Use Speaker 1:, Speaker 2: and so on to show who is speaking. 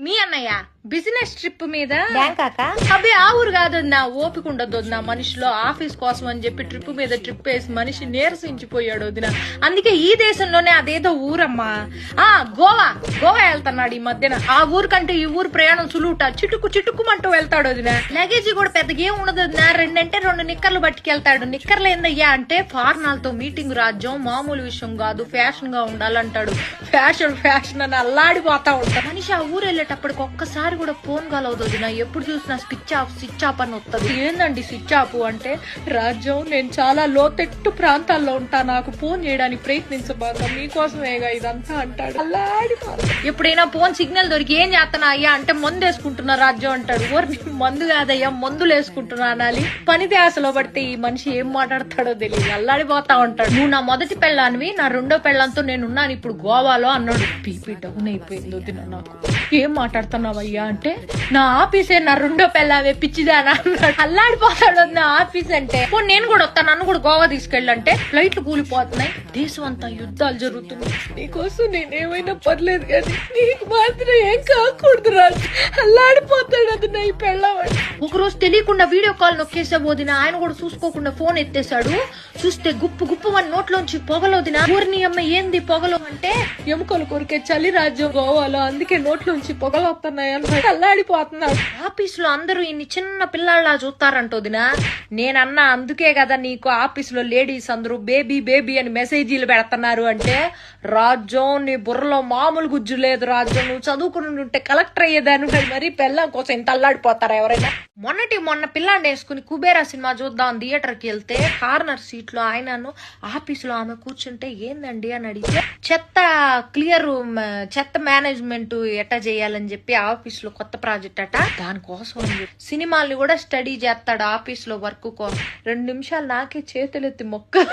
Speaker 1: మీ అన్నయ్య business trip మీద
Speaker 2: బ్యాంకాక
Speaker 1: అబ్బే ఆ ఊరు కాదన్నా, ఓపిక ఉండదు వదిన మనిషిలో. ఆఫీస్ కోసం అని చెప్పి ట్రిప్ మీద ట్రిప్ వేసి మనిషి నీరసించిపోయాడు వదిన. అందుకే ఈ దేశంలోనే అదేదో ఊరమ్మా, గోవా వెళ్తున్నాడు ఈ మధ్యన. ఆ ఊరు కంటే ఈ ఊరు ప్రయాణం సులువుట, చిటుక్కుమంటూ వెళ్తాడు వదిన. లగేజ్ కూడా పెద్దగా ఏం ఉండదు వదిన, 2 నిక్కర్లు పట్టుకెళ్తాడు. నిక్కర్లు ఏందయ్యా అంటే ఫారినర్లతో మీటింగ్ రాజ్యం, మామూలు విషయం కాదు, ఫ్యాషన్ గా ఉండాలంటాడు. ఫ్యాషన్ అని అల్లాడిపోతా ఉంటాడు మనిషి. ఆ ఊరు వెళ్ళేటప్పటికి ఒక్కసారి కూడా ఫోన్ కాల్ అవుతుంది నా, ఎప్పుడు చూసినా స్విచ్ ఆఫ్ అని వస్తుంది. ఏందండి స్విచ్ ఆఫ్ అంటే, రాజ్యం నేను చాలా లోతెట్టు ప్రాంతాల్లో ఉంటా, నాకు ఫోన్ చేయడానికి ప్రయత్నించబాక, మీకోసమేగా ఇదంతా అంటాడు. ఎప్పుడైనా ఫోన్ సిగ్నల్ దొరికి ఏం చేస్తానా అయ్యా అంటే, మందు వేసుకుంటున్నా రాజ్యం అంటాడు. మందు కాదయ్యా మందులు వేసుకుంటున్నా అనాలి. పని ధ్యాసలో పడితే ఈ మనిషి ఏం మాట్లాడతాడో తెలియదు, అల్లాడిపోతా ఉంటాడు. నువ్వు నా మొదటి పెళ్ళానివి, నా 2వ పెళ్ళంతో నేనున్నాను ఇప్పుడు గోవాలో అన్నాడు. పీపీ డౌన్ అయిపోయింది వదిన నాకు. ఏం మాట్లాడుతున్నావయ్యా అంటే, నా ఆఫీసే నా 2వ పెళ్ళావే పిచ్చిదానా అన్నాడు. అల్లాడిపోతాడు నా ఆఫీస్ అంటే. నేను కూడా వస్తాను, నన్ను కూడా గోవా తీసుకెళ్ళంటే, ఫ్లైట్లు కూలిపోతున్నాయి, దేశం అంతా యుద్ధాలు జరుగుతున్నాయి, నీకోసం నేనేమైనా పర్లేదు కానీ నీకు మాత్రం ఏం కాకూడదు రాజు. అల్లాడిపోతాడు అది నా ఈ పెళ్ళావాడు. ఒకరోజు తెలియకుండా వీడియో కాల్ నొక్కేసా వదిన, ఆయన కూడా చూసుకోకుండా ఫోన్ ఎత్తేసాడు. చూస్తే గుప్పు అని నోట్లోంచి పొగలొదిన. ఊరిని అమ్మ ఏంది పొగలు అంటే, ఎముకలు కొరికే చలి రాజ్యం గోవాలో, అందుకే నోట్లోంచి పొగలు వస్తున్నాయి అన్న. అల్లాడిపోతున్నాడు. ఆఫీస్ లో అందరూ ఇన్ని చిన్న పిల్లల్లా చూస్తారంటోదినా. నేనన్నా అందుకే కదా నీకు ఆఫీస్ లో లేడీస్ అందరూ బేబీ అని మెసేజీలు పెడుతున్నారు అంటే, రాజ్యం నీ బుర్రలో మామూలు గుజ్జు లేదు రాజ్యం, నువ్వు చదువుకుని ఉంటే కలెక్టర్ అయ్యేదాన్ని. మరి పిల్లం కోసం ఇంత అల్లాడిపోతారా ఎవరైనా? మొన్న పిల్లాన్ని వేసుకుని కుబేరా సినిమా చూద్దాం థియేటర్ కి వెళ్తే, కార్నర్ సీట్ లో ఆయనను, ఆఫీస్ లో ఆమె కూర్చుంటే ఏందండి అని అడిగితే, చెత్త మేనేజ్మెంట్ ఎట్టా చేయాలని చెప్పి ఆఫీస్ లో కొత్త ప్రాజెక్ట్ అట, దానికోసం సినిమాల్ని కూడా స్టడీ చేస్తాడు ఆఫీస్ లో వర్క్ కోసం. 2 నిమిషాలు నాకే చేతులెత్తి మొక్క